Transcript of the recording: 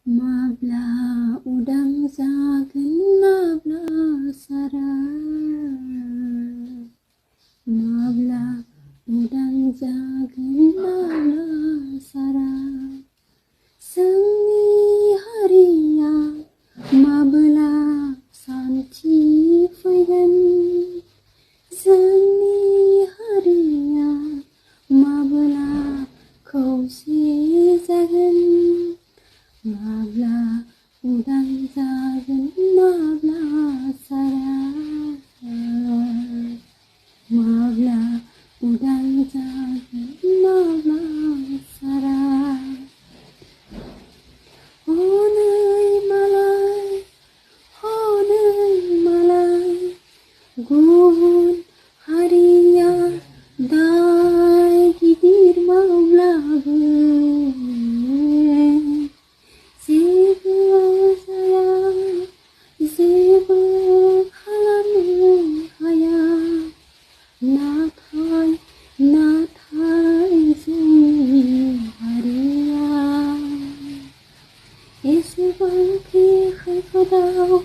माब्ला उदां जागोन माब्ला सारा माब्ला उदां जागोन माब्ला सारा जोंनि हारिया माब्ला सान्थि फैगोन जोंनि हारिया माब्ला खौसे जागोन माब्ला उदां जागोन माब्ला सारा माब्ला उदां जागोन माब्ला सारा हनै मालाय गुबुन हारिया दाय गिदिर मावब्लाबो जेबो जाया जेबो खालामनो हाया नाथाय जोंनि हारिया एसेबांखि खैफोदाव